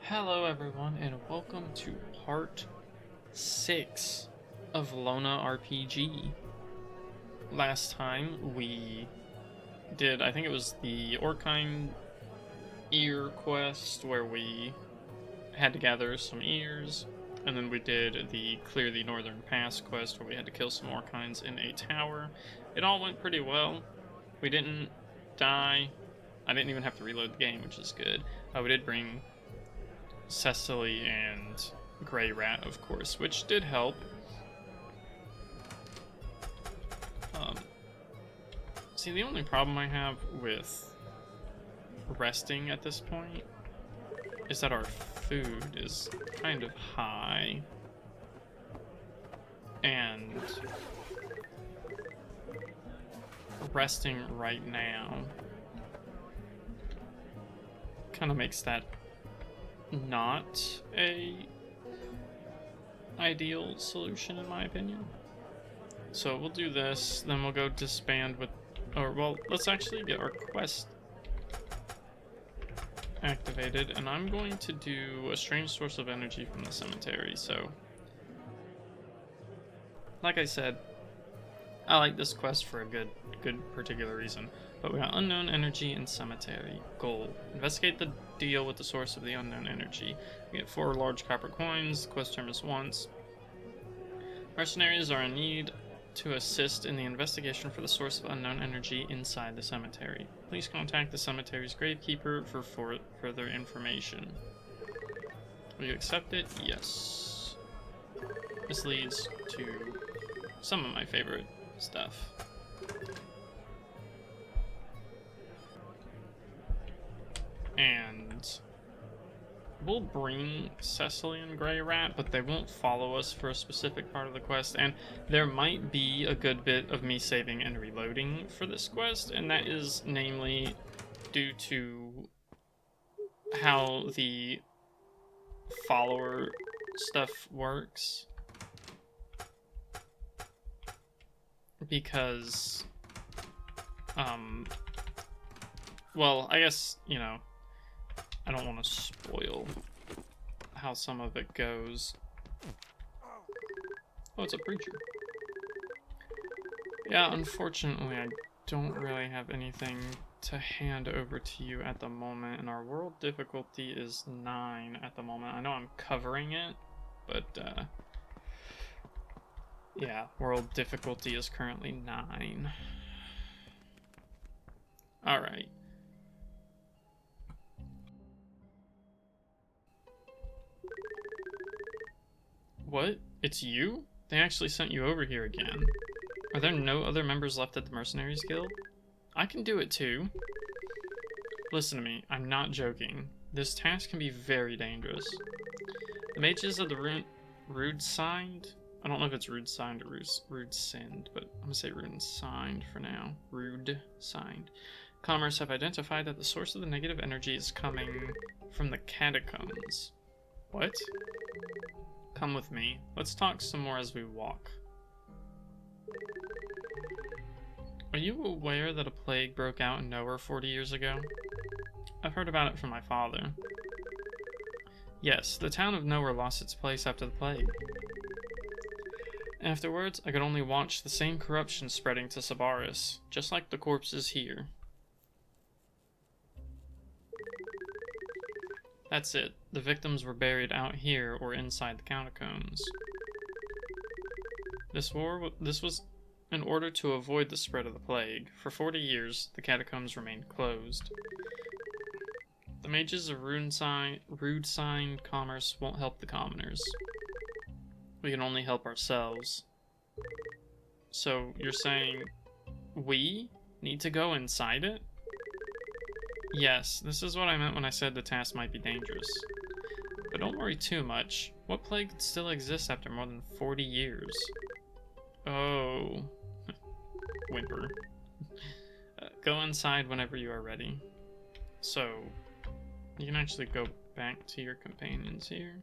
Hello everyone and welcome to part 6 of LonaRPG. Last time we did, I think it was the Orkine ear quest where we had to gather some ears, and then we did the Clear the Northern Pass quest where we had to kill some Orkines in a tower. It all went pretty well. We didn't die. I didn't even have to reload the game, which is good. We did bring Cecily and Grey Rat, of course, which did help. See, the only problem I have with resting at this point is that our food is kind of high, and resting right now kind of makes that not a ideal solution in my opinion. So we'll do this, then we'll go disband with, or well, let's actually get our quest activated, and I'm going to do a strange source of energy from the cemetery. So like I said, I like this quest for a good particular reason. But we got unknown energy and cemetery. Goal: investigate the deal with the source of the unknown energy. We get 4 large copper coins. The quest term is once. Mercenaries are in need to assist in the investigation for the source of unknown energy inside the cemetery. Please contact the cemetery's gravekeeper for further information. Will you accept it? Yes. This leads to some of my favorite stuff. And we'll bring Cecily and Grey Rat, but they won't follow us for a specific part of the quest, and there might be a good bit of me saving and reloading for this quest, and that is namely due to how the follower stuff works. Because, well, I guess, you know, I don't want to spoil how some of it goes. Oh, it's a preacher. Yeah, unfortunately, I don't really have anything to hand over to you at the moment, and our world difficulty is 9 at the moment. I know I'm covering it, but, yeah, world difficulty is currently 9. Alright. What? It's you? They actually sent you over here again. Are there no other members left at the Mercenaries Guild? I can do it too. Listen to me, I'm not joking. This task can be very dangerous. The mages of the Rude Signed? I don't know if it's Rude Signed or Rude Sinned, but I'm gonna say Rude Signed for now. Rude Signed. Commerce have identified that the source of the negative energy is coming from the catacombs. What? Come with me. Let's talk some more as we walk. Are you aware that a plague broke out in Noer 40 years ago? I've heard about it from my father. Yes, the town of Noer lost its place after the plague. Afterwards, I could only watch the same corruption spreading to Sabaris, just like the corpses here. That's it. The victims were buried out here or inside the catacombs. This was in order to avoid the spread of the plague. For 40 years, the catacombs remained closed. The mages of Rude Sign commerce won't help the commoners. We can only help ourselves. So, you're saying we need to go inside it? Yes, this is what I meant when I said the task might be dangerous. But don't worry too much. What plague still exists after more than 40 years? Oh. Whimper. Go inside whenever you are ready. So, you can actually go back to your companions here.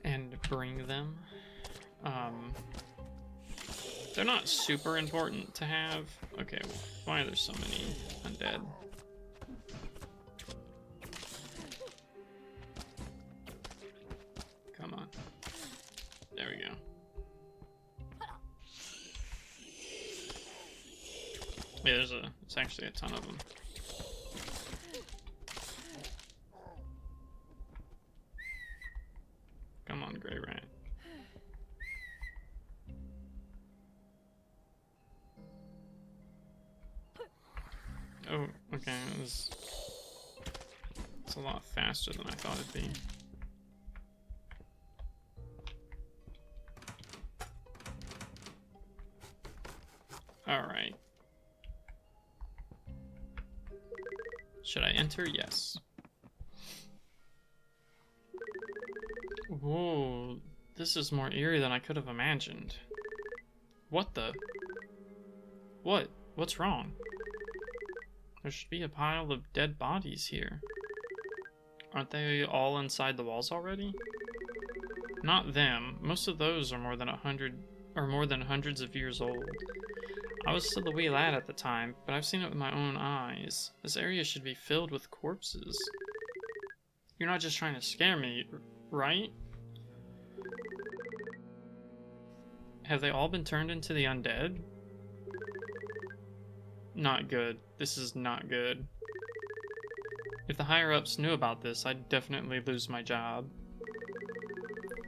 And bring them. They're not super important to have. Okay, why are there so many undead? Yeah, there's actually a ton of them. Come on, gray rat. Oh, okay, it's a lot faster than I thought it'd be. Alright. Should I enter? Yes. Whoa, this is more eerie than I could have imagined. What the? What? What's wrong? There should be a pile of dead bodies here. Aren't they all inside the walls already? Not them. Most of those are more than hundreds of years old. I was still a wee lad at the time, but I've seen it with my own eyes. This area should be filled with corpses. You're not just trying to scare me, right? Have they all been turned into the undead? Not good. This is not good. If the higher-ups knew about this, I'd definitely lose my job.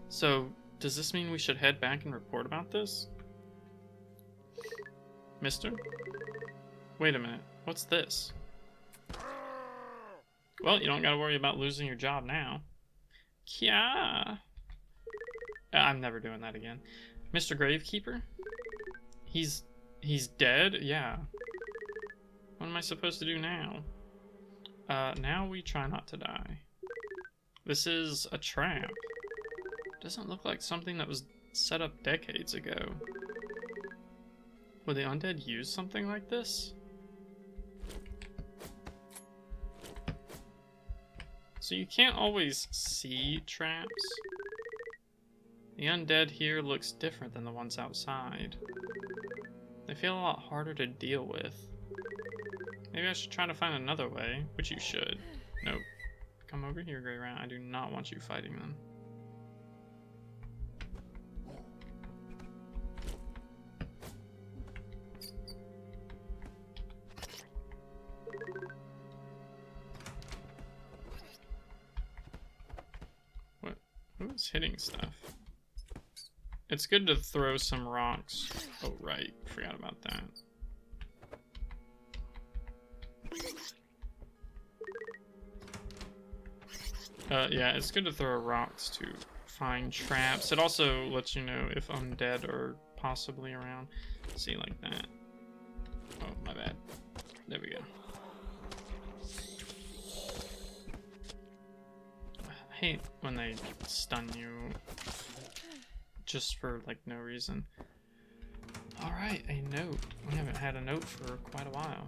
So, does this mean we should head back and report about this? Mister? Wait a minute. What's this? Well, you don't gotta worry about losing your job now. Kya! I'm never doing that again. Mr. Gravekeeper? He's dead? Yeah. What am I supposed to do now? Now we try not to die. This is a trap. Doesn't look like something that was set up decades ago. Would the undead use something like this? So you can't always see traps. The undead here looks different than the ones outside. They feel a lot harder to deal with. Maybe I should try to find another way, which you should. Nope. Come over here, Grey Rat. I do not want you fighting them. What? Who's hitting stuff? It's good to throw some rocks. Oh, right. Forgot about that. Yeah, it's good to throw rocks to find traps. It also lets you know if undead are possibly around. See, like that. Oh, my bad. There we go. I hate when they stun you just for, like, no reason. Alright, a note. We haven't had a note for quite a while.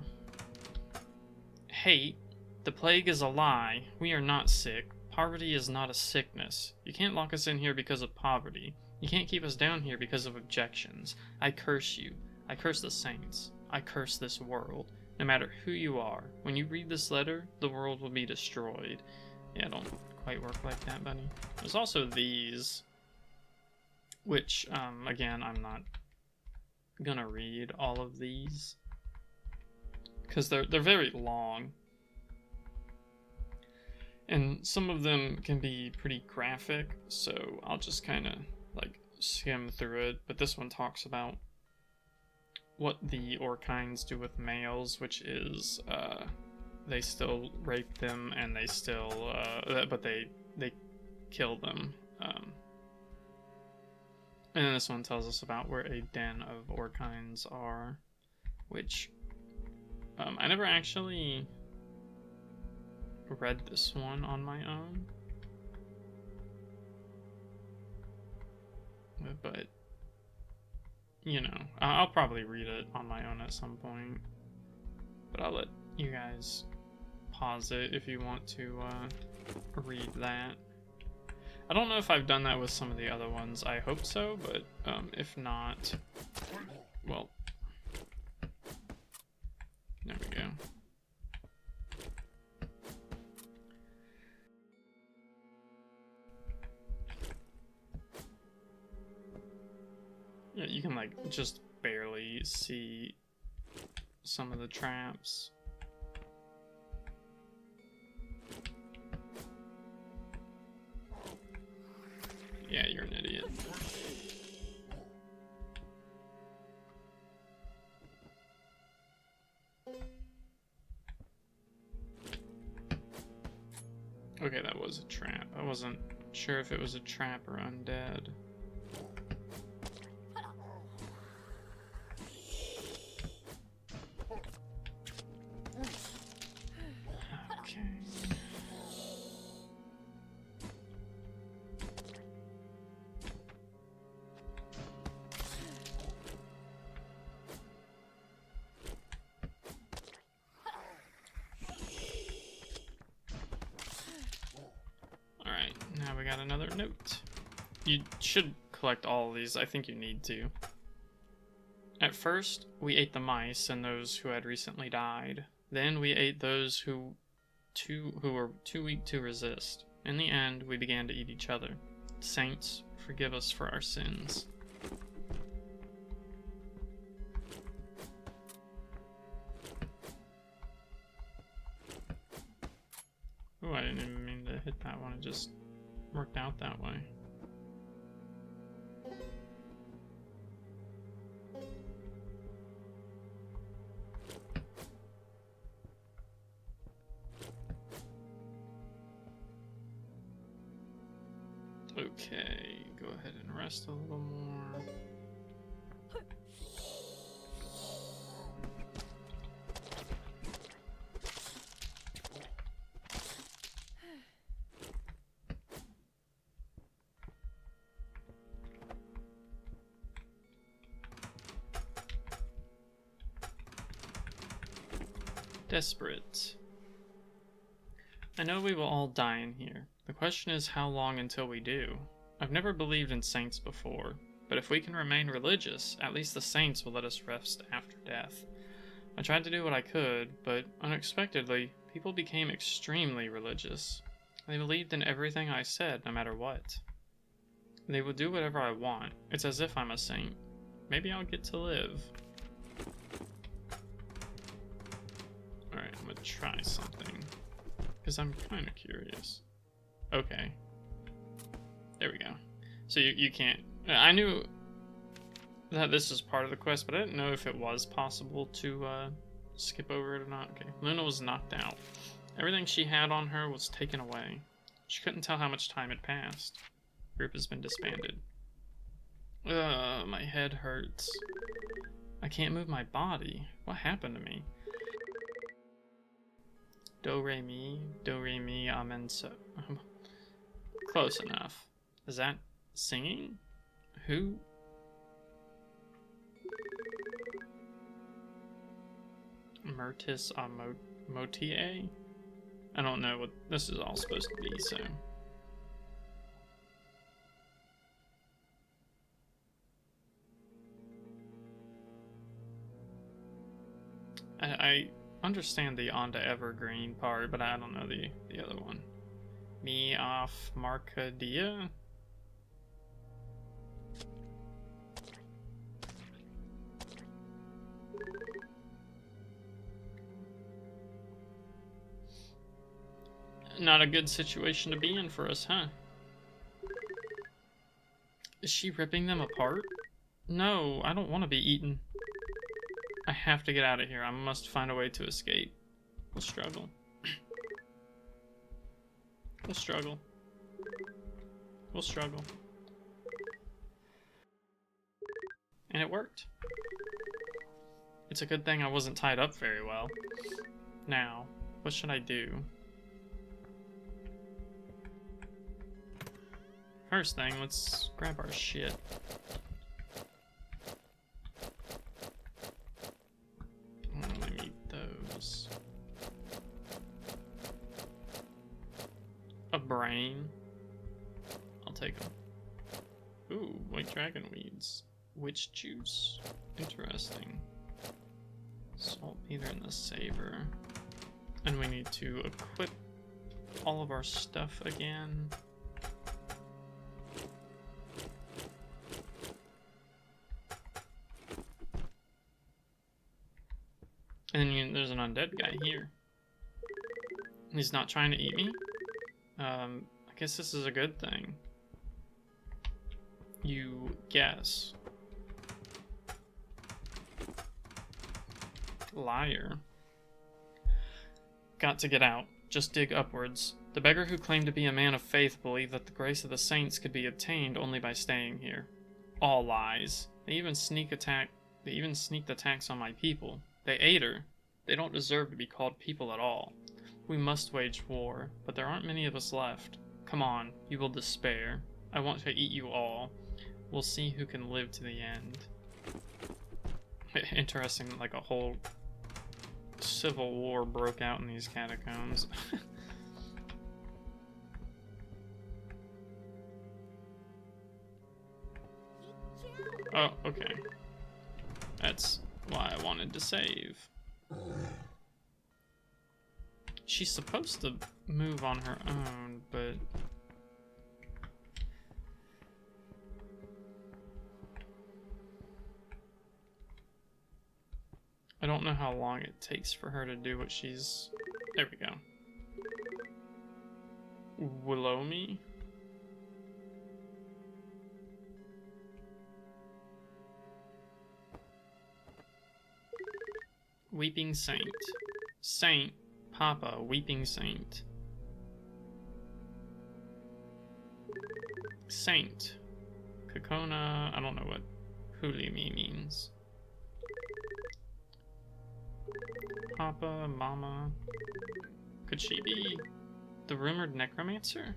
Hate. The plague is a lie. We are not sick. Poverty is not a sickness. You can't lock us in here because of poverty. You can't keep us down here because of objections. I curse you. I curse the saints. I curse this world. No matter who you are. When you read this letter, the world will be destroyed. Yeah, don't quite work like that, buddy. There's also these, which, again, I'm not gonna read all of these because they're very long. And some of them can be pretty graphic, so I'll just kind of, like, skim through it. But this one talks about what the Orkines do with males, which is, they still rape them, and they still, but they kill them. And then this one tells us about where a den of Orkines are, which, I never actually read this one on my own, but you know, I'll probably read it on my own at some point, but I'll let you guys pause it if you want to read that. I don't know if I've done that with some of the other ones. I hope so, but if not, well, there we go. Yeah, you can, like, just barely see some of the traps. Yeah, you're an idiot. Okay, that was a trap. I wasn't sure if it was a trap or undead. Okay. Alright, now we got another note. You should collect all of these. I think you need to. At first, we ate the mice and those who had recently died. Then we ate those who were too weak to resist. In the end, we began to eat each other. Saints, forgive us for our sins. Oh, I didn't even mean to hit that one. It just worked out that way. Okay, go ahead and rest a little more. Desperate. I know we will all die in here. The question is how long until we do. I've never believed in saints before, but if we can remain religious, at least the saints will let us rest after death. I tried to do what I could, but unexpectedly, people became extremely religious. They believed in everything I said, no matter what. They will do whatever I want. It's as if I'm a saint. Maybe I'll get to live. Alright, I'm gonna try something. Because I'm kind of curious. Okay. There we go. So you can't... I knew that this is part of the quest, but I didn't know if it was possible to skip over it or not. Okay, Luna was knocked out. Everything she had on her was taken away. She couldn't tell how much time had passed. The group has been disbanded. My head hurts. I can't move my body. What happened to me? Do, re, mi, amen, so. Close enough. Is that singing? Who? Mertis Motie? I don't know what this is all supposed to be, so. I understand the on to evergreen part, but I don't know the other one. Me off Marcadia? Not a good situation to be in for us, huh? Is she ripping them apart? No, I don't want to be eaten. I have to get out of here. I must find a way to escape. We'll struggle. We'll struggle. We'll struggle. And it worked. It's a good thing I wasn't tied up very well. Now, what should I do? First thing, let's grab our shit. Let me eat those. A brain. I'll take them. Ooh, white dragon weeds. Witch juice. Interesting. Saltpeter in the saver. And we need to equip all of our stuff again. And then there's an undead guy here. He's not trying to eat me? I guess this is a good thing. You guess. Liar. Got to get out. Just dig upwards. The beggar who claimed to be a man of faith believed that the grace of the saints could be obtained only by staying here. All lies. They even sneaked attacks on my people. They ate her. They don't deserve to be called people at all. We must wage war, but there aren't many of us left. Come on, you will despair. I want to eat you all. We'll see who can live to the end. Interesting, like a whole civil war broke out in these catacombs. Oh, okay. That's why I wanted to save. She's supposed to move on her own, but... I don't know how long it takes for her to do what she's... There we go. Willow me? Weeping Saint. Saint. Papa. Weeping Saint. Saint. Kokona. I don't know what Hulimi means. Papa. Mama. Could she be the rumored necromancer?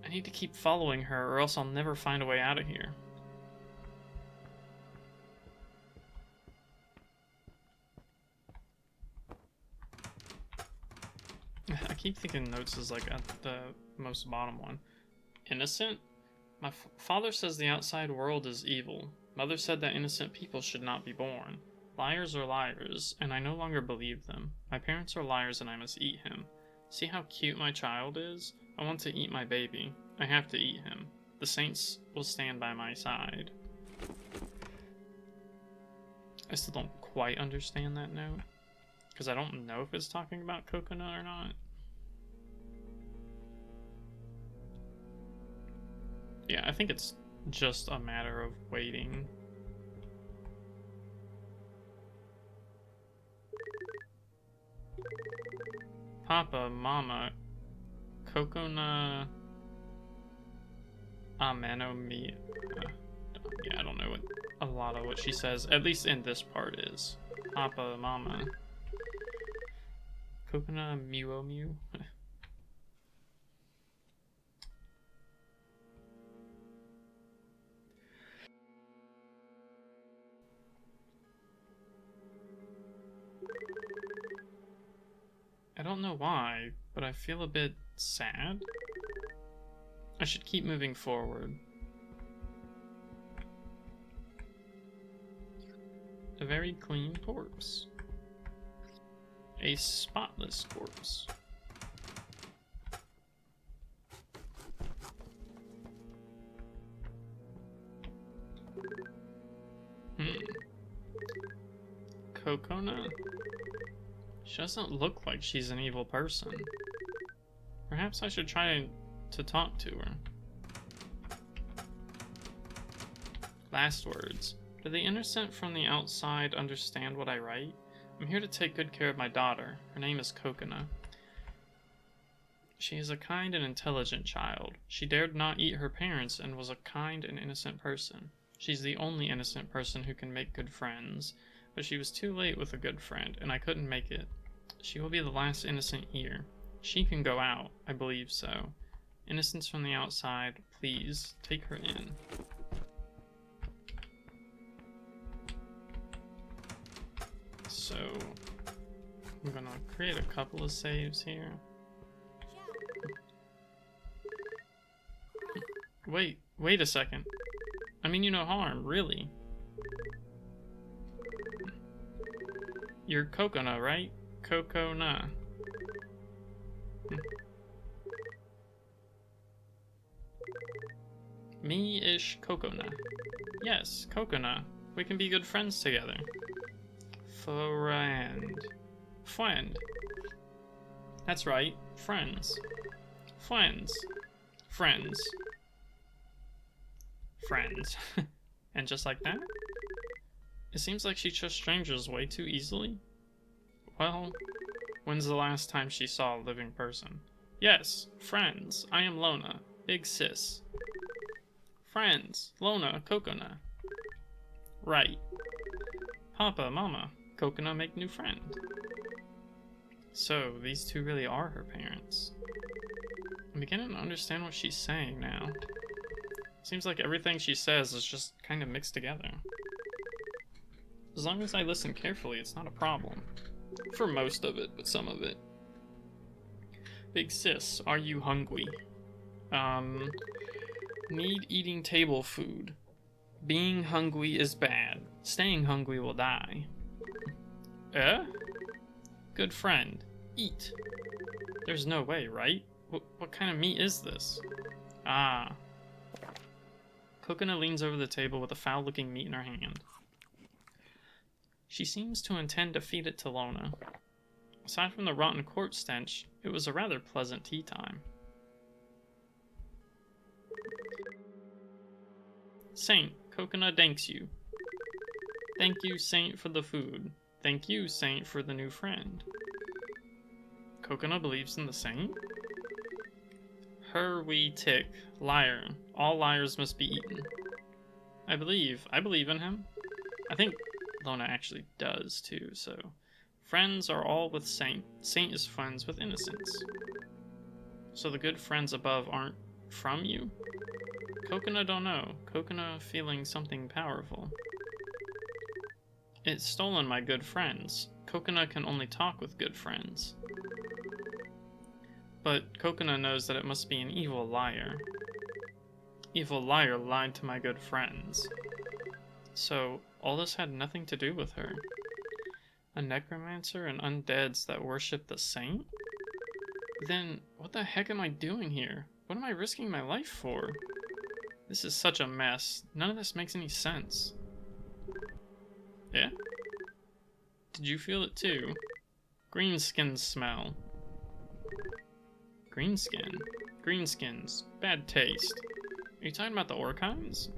I need to keep following her or else I'll never find a way out of here. I keep thinking notes is like at the most bottom one. Innocent? My father says the outside world is evil. Mother said that innocent people should not be born. Liars are liars, and I no longer believe them. My parents are liars and I must eat him. See how cute my child is? I want to eat my baby. I have to eat him. The saints will stand by my side. I still don't quite understand that note, because I don't know if it's talking about coconut or not. Yeah, I think it's just a matter of waiting. Papa, Mama, Kokona, Ameno me. Yeah, I don't know what a lot of what she says, at least in this part, is. Papa, Mama, Kokona, Mew Mew. I don't know why, but I feel a bit sad. I should keep moving forward. A very clean corpse. A spotless corpse. Kokona? She doesn't look like she's an evil person. Perhaps I should try to talk to her. Last words. Do the innocent from the outside understand what I write? I'm here to take good care of my daughter. Her name is Kokona. She is a kind and intelligent child. She dared not eat her parents and was a kind and innocent person. She's the only innocent person who can make good friends, but she was too late with a good friend, and I couldn't make it. She will be the last innocent here. She can go out, I believe so. Innocence from the outside, please, take her in. So, I'm gonna create a couple of saves here. Wait a second. I mean you no harm, really. You're Kokona, right? Kokona. Me-ish Kokona. Yes, Kokona. We can be good friends together. Friend. Friend. That's right. Friends. Friends. Friends. Friends. And just like that? It seems like she trusts strangers way too easily. Well, when's the last time she saw a living person? Yes, friends. I am Lona. Big sis. Friends. Lona, Coconut. Right. Papa, Mama. Coconut make new friend. So, these two really are her parents. I'm beginning to understand what she's saying now. Seems like everything she says is just kind of mixed together. As long as I listen carefully, it's not a problem. For most of it, but some of it. Big sis, are you hungry? Need eating table food. Being hungry is bad. Staying hungry will die. Good friend. Eat. There's no way, right? What kind of meat is this? Ah. Coconut leans over the table with a foul-looking meat in her hand. She seems to intend to feed it to Lona. Aside from the rotten corpse stench, it was a rather pleasant tea time. Saint, Coconut thanks you. Thank you, Saint, for the food. Thank you, Saint, for the new friend. Coconut believes in the Saint? Her wee tick. Liar. All liars must be eaten. I believe in him. I think Lona actually does too, so. Friends are all with Saint. Saint is friends with innocence. So the good friends above aren't from you? Coconut don't know. Coconut feeling something powerful. It's stolen my good friends. Coconut can only talk with good friends. But Coconut knows that it must be an evil liar. Evil liar lied to my good friends. So, all this had nothing to do with her. A necromancer and undeads that worship the saint? Then, what the heck am I doing here? What am I risking my life for? This is such a mess. None of this makes any sense. Yeah? Did you feel it too? Greenskin smell. Greenskin? Greenskins. Bad taste. Are you talking about the Orkines?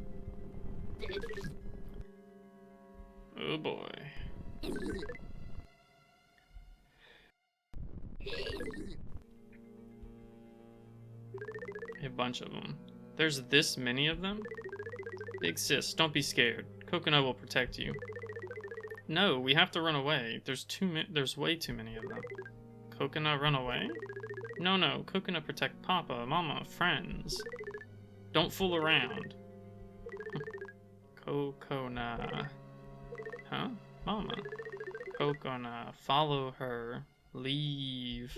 Oh boy. A bunch of them. There's this many of them? Big sis, don't be scared. Coconut will protect you. No, we have to run away. There's way too many of them. Coconut run away? No, Coconut protect Papa, Mama, friends. Don't fool around. Coconut. Huh? Mama. Coconut, follow her. Leave.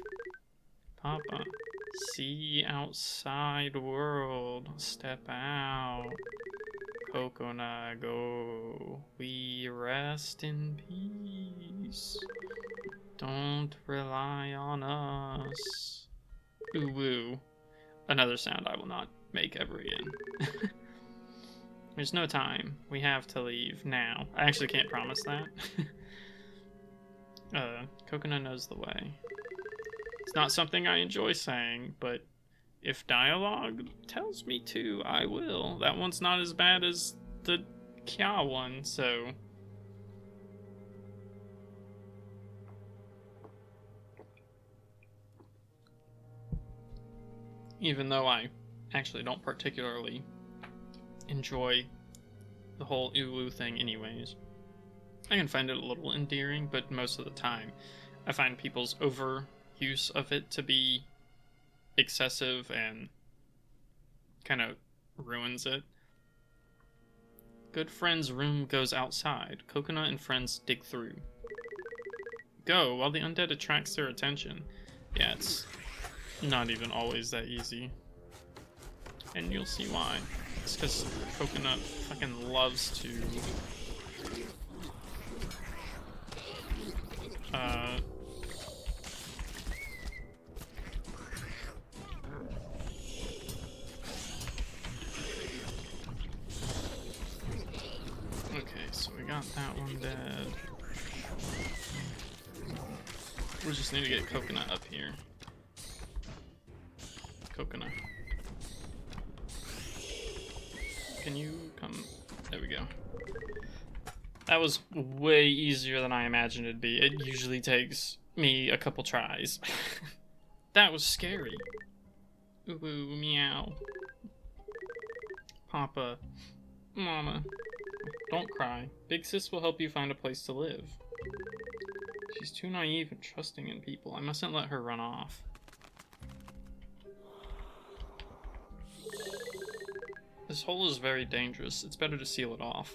Papa. See outside world. Step out. Coconut, go. We rest in peace. Don't rely on us. Ooh woo. Another sound I will not make ever again. There's no time. We have to leave now. I actually can't promise that. Coconut knows the way. It's not something I enjoy saying, but if dialogue tells me to, I will. That one's not as bad as the Kya one, so... Even though I actually don't particularly enjoy the whole Ulu thing anyways. I can find it a little endearing, but most of the time I find people's overuse of it to be excessive and kind of ruins it. Good friend's room goes outside. Coconut and friends dig through. Go, while the undead attracts their attention. Yeah, it's not even always that easy. And you'll see why. It's because Coconut fucking loves to... Okay, so we got that one dead. We just need to get Coconut up here. Coconut. Can you come? There we go. That was way easier than I imagined it'd be. It usually takes me a couple tries. That was scary. Ooh, ooh, meow. Papa. Mama. Don't cry. Big Sis will help you find a place to live. She's too naive and trusting in people. I mustn't let her run off. This hole is very dangerous. It's better to seal it off.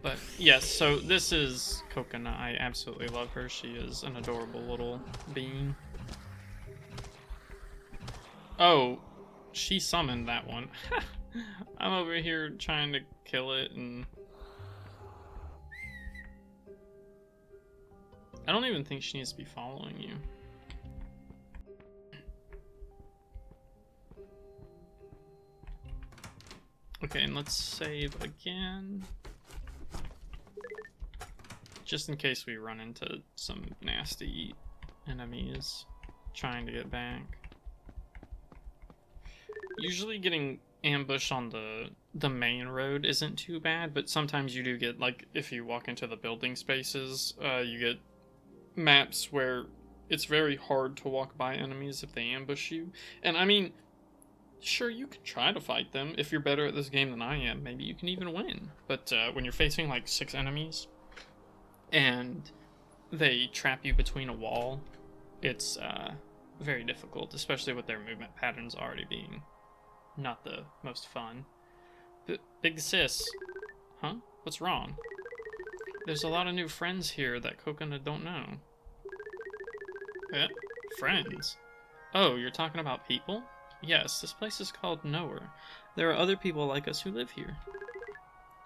But yes, so this is Coconut. I absolutely love her. She is an adorable little being. Oh, she summoned that one. I'm over here trying to kill it, and I don't even think she needs to be following you. Okay, and let's save again. Just in case we run into some nasty enemies trying to get back. Usually getting ambushed on the main road isn't too bad, but sometimes you do get, like, if you walk into the building spaces, you get maps where it's very hard to walk by enemies if they ambush you. And I mean, sure, you can try to fight them. If you're better at this game than I am, maybe you can even win. But when you're facing like 6 enemies and they trap you between a wall, it's very difficult, especially with their movement patterns already being not the most fun. Big Sis. Huh? What's wrong? There's a lot of new friends here that Coconut don't know. Eh? Friends? Oh, you're talking about people? Yes, this place is called Noer. There are other people like us who live here.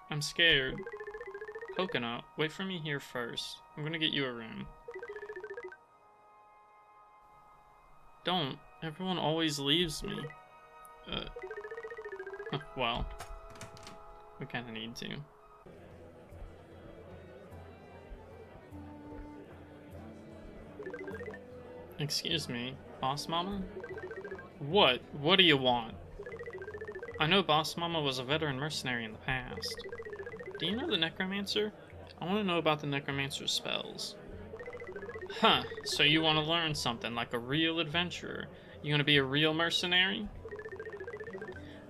I'm scared. Coconut, wait for me here first. I'm gonna get you a room. Don't. Everyone always leaves me. Well, we kinda need to. Excuse me, Boss Mama? What? What do you want? I know Boss Mama was a veteran mercenary in the past. Do you know the Necromancer? I want to know about the Necromancer's spells. Huh, so you want to learn something like a real adventurer. You want to be a real mercenary?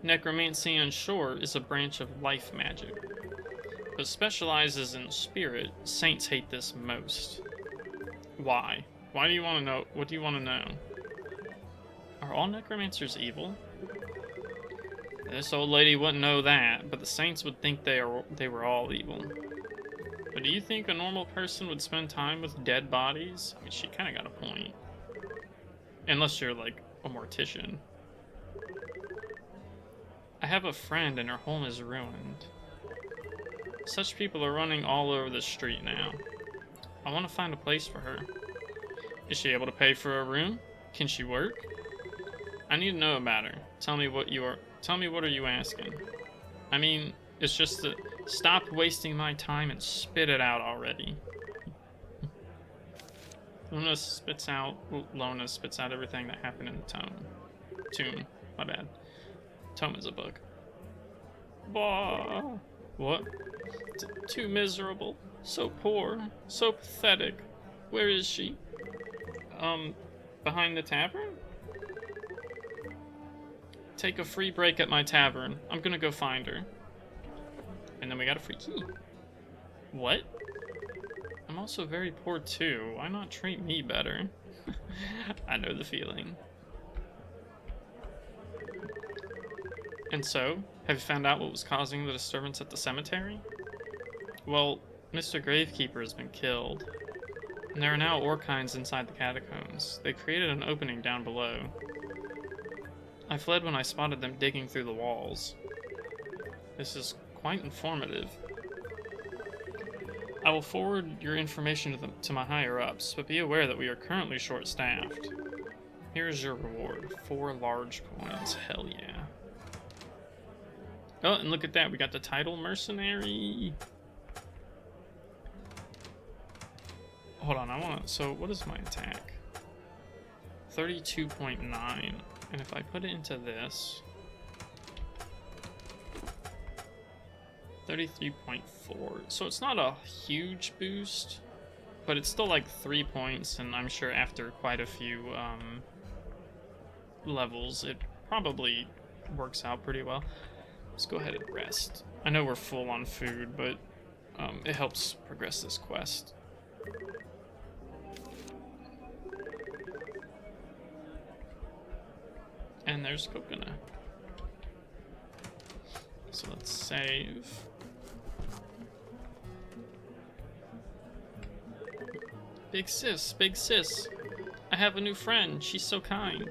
Necromancy on shore is a branch of life magic, but specializes in spirit. Saints hate this most. Why? Why do you want to know? What do you want to know? Are all necromancers evil? This old lady wouldn't know that, but the saints would think they were all evil. But do you think a normal person would spend time with dead bodies? I mean, she kind of got a point. Unless you're like a mortician. I have a friend and her home is ruined. Such people are running all over the street now. I want to find a place for her. Is she able to pay for a room? Can she work? I need to know about her. Tell me what are you asking? I mean, it's just that stop wasting my time and spit it out already. Lona spits out everything that happened in the tomb. My bad. Tome is a book. Bah. What? Too miserable. So poor. So pathetic. Where is she? Behind the tavern? Take a free break at my tavern. I'm gonna go find her. And then we got a free key. What? I'm also very poor too. Why not treat me better? I know the feeling. And so, have you found out what was causing the disturbance at the cemetery? Well, Mr. Gravekeeper has been killed. And there are now Orkines inside the catacombs. They created an opening down below. I fled when I spotted them digging through the walls. This is quite informative. I will forward your information to my higher-ups, but be aware that we are currently short-staffed. Here is your reward. 4 large coins. Hell yeah. Oh, and look at that. We got the title mercenary. Hold on, I want to... So, what is my attack? 32.9. And if I put it into this... 33.4. So it's not a huge boost, but it's still like 3 points, and I'm sure after quite a few levels, it probably works out pretty well. Let's go ahead and rest. I know we're full on food, but it helps progress this quest. And there's coconut. So let's save. Big sis, big sis. I have a new friend. She's so kind.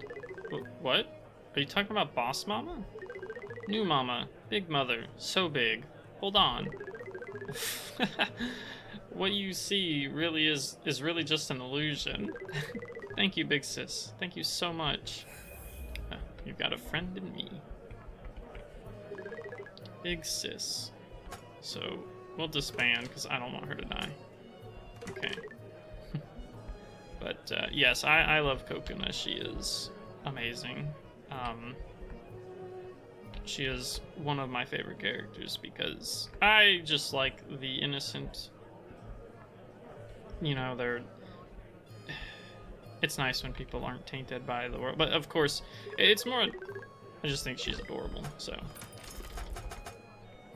What? Are you talking about boss mama? New mama, big mother, so big. Hold on. What you see really is really just an illusion. Thank you, big sis. Thank you so much. You've got a friend in me. Big sis. So we'll disband because I don't want her to die. Okay. But yes, I love Coconut. She is amazing. She is one of my favorite characters because I just like the innocent. You know, it's nice when people aren't tainted by the world. But of course, it's more... I just think she's adorable, so...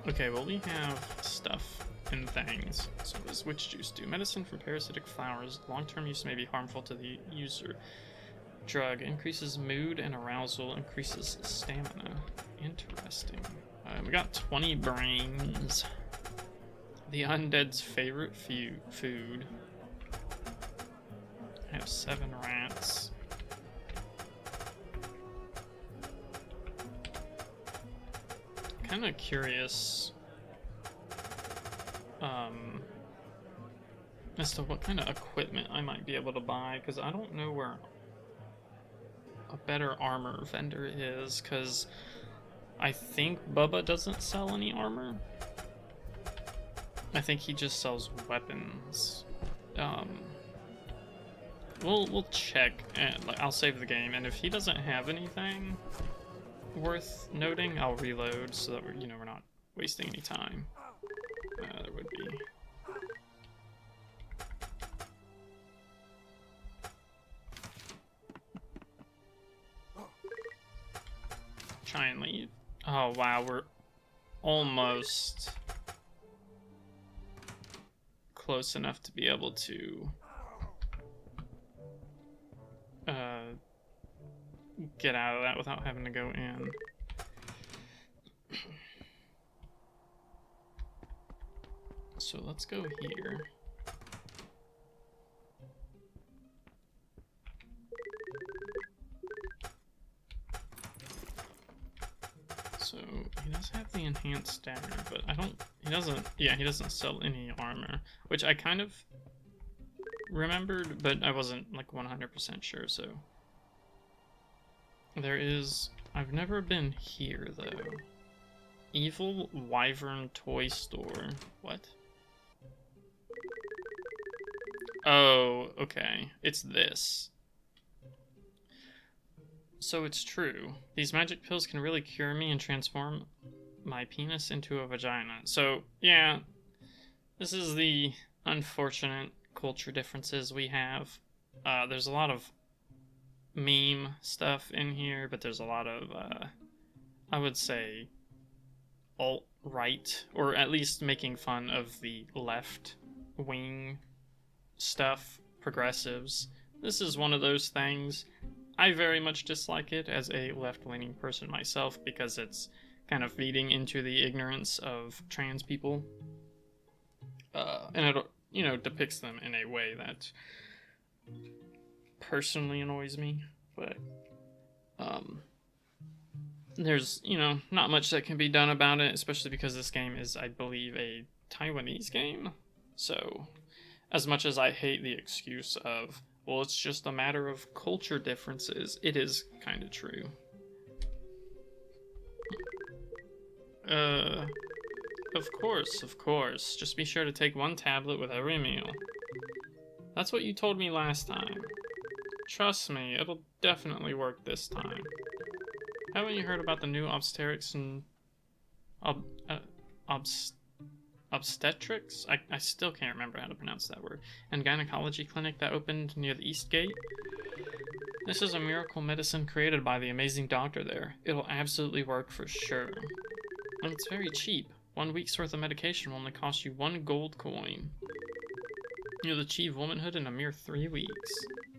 Okay, well, we have stuff and things. So what does witch juice do? Medicine from parasitic flowers. Long-term use may be harmful to the user. Drug. Increases mood and arousal. Increases stamina. Interesting. We got 20 brains. The undead's favorite food. I have 7 rats. Kind of curious as to what kind of equipment I might be able to buy, because I don't know where a better armor vendor is, because I think Bubba doesn't sell any armor. I think he just sells weapons. We'll check, and I'll save the game, and if he doesn't have anything worth noting, I'll reload so that we're not wasting any time. There would be. Try and leave. Oh wow, we're almost close enough to be able to get out of that without having to go in. So let's go here. So he does have the enhanced dagger, but he doesn't sell any armor, which I kind of remembered, but I wasn't like 100% sure, so. I've never been here though. Evil Wyvern Toy Store. What? Oh, okay. It's this. So it's true. These magic pills can really cure me and transform my penis into a vagina. So, yeah. This is the unfortunate culture differences we have. There's a lot of meme stuff in here, but there's a lot of, I would say, alt-right, or at least making fun of the left-wing stuff, progressives. This is one of those things. I very much dislike it as a left-leaning person myself, because it's kind of feeding into the ignorance of trans people. And it, depicts them in a way that personally annoys me, but there's not much that can be done about it, especially because this game is, I believe, a Taiwanese game. So as much as I hate the excuse of, well, it's just a matter of culture differences, it is kind of true. Uh, of course, of course. Just be sure to take one tablet with every meal. That's what you told me last time. Trust me, it'll definitely work this time. Haven't you heard about the new obstetrics and... obstetrics? I still can't remember how to pronounce that word. And gynecology clinic that opened near the East Gate? This is a miracle medicine created by the amazing doctor there. It'll absolutely work for sure. And it's very cheap. 1 week's worth of medication will only cost you 1 gold coin. You'll achieve womanhood in a mere 3 weeks.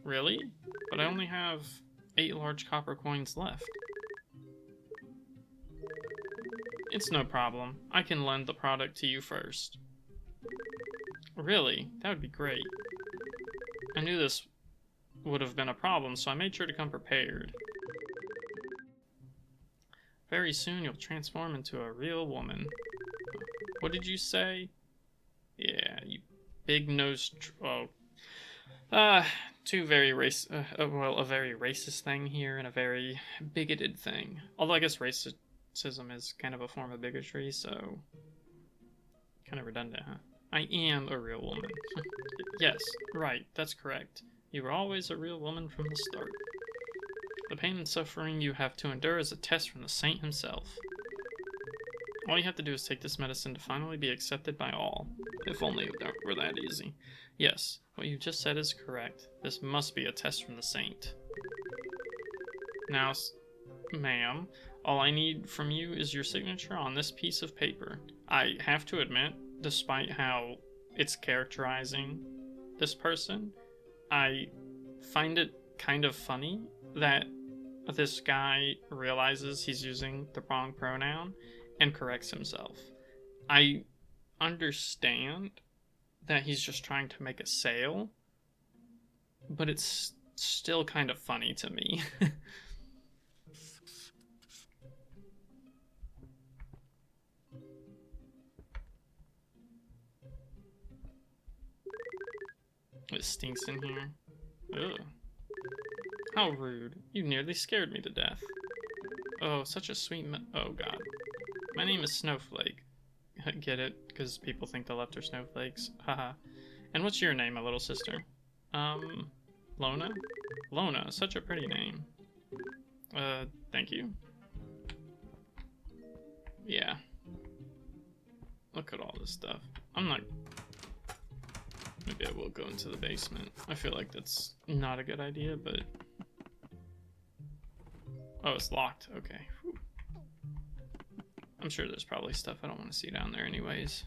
Really? But I only have 8 large copper coins left. It's no problem. I can lend the product to you first. Really? That would be great. I knew this would have been a problem, so I made sure to come prepared. Very soon you'll transform into a real woman. What did you say? Yeah, you big-nosed... two very well, a very racist thing here and a very bigoted thing. Although I guess racism is kind of a form of bigotry, so... kind of redundant, huh? I am a real woman. Yes, right, that's correct. You were always a real woman from the start. The pain and suffering you have to endure is a test from the saint himself. All you have to do is take this medicine to finally be accepted by all. If only it were that easy. Yes, what you just said is correct. This must be a test from the saint. Now, ma'am, all I need from you is your signature on this piece of paper. I have to admit, despite how it's characterizing this person, I find it kind of funny that this guy realizes he's using the wrong pronoun and corrects himself. I understand that he's just trying to make a sale, but it's still kind of funny to me. It stinks in here. Ugh. How rude. You nearly scared me to death. Oh, such a sweet oh god. My name is Snowflake. Get it? Because people think the left are snowflakes. Haha. And what's your name, my little sister? Lona? Lona, such a pretty name. Thank you. Yeah. Look at all this stuff. I'm not... Maybe I will go into the basement. I feel like that's not a good idea, but... Oh, it's locked. Okay. Whew. I'm sure there's probably stuff I don't want to see down there anyways.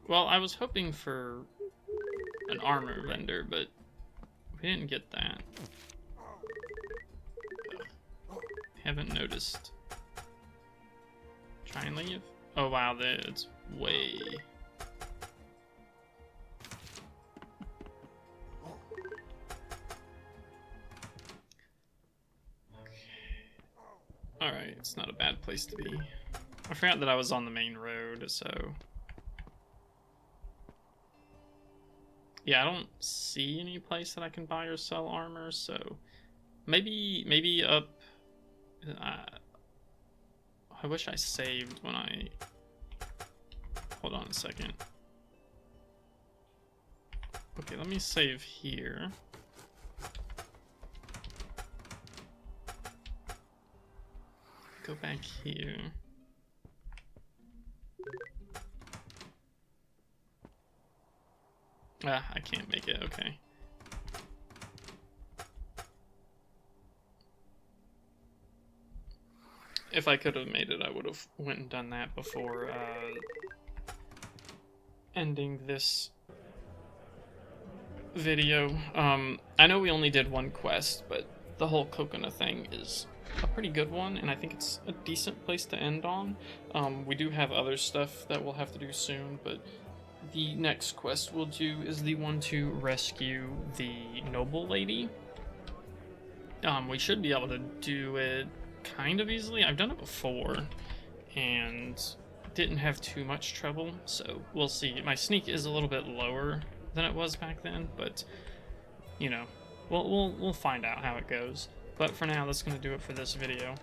Well, I was hoping for an armor vendor, but we didn't get that. Haven't noticed. Try and leave. Oh wow, it's way... Alright, it's not a bad place to be. I forgot that I was on the main road, so... Yeah, I don't see any place that I can buy or sell armor, so... Maybe up... I wish I saved when I... Hold on a second. Okay, let me save here. Go back here. Ah, I can't make it, okay. If I could have made it, I would have went and done that before ending this video. I know we only did one quest, but the whole coconut thing is a pretty good one, and I think it's a decent place to end on. We do have other stuff that we'll have to do soon, but the next quest we'll do is the one to rescue the noble lady. We should be able to do it kind of easily. I've done it before and didn't have too much trouble, so we'll see. My sneak is a little bit lower than it was back then, but you know, we'll find out how it goes. But for now, that's going to do it for this video.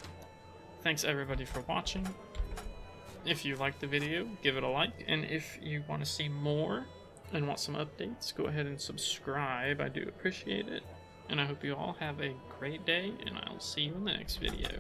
Thanks everybody for watching. If you liked the video, give it a like, and if you want to see more and want some updates, go ahead and subscribe. I do appreciate it. And I hope you all have a great day, and I'll see you in the next video.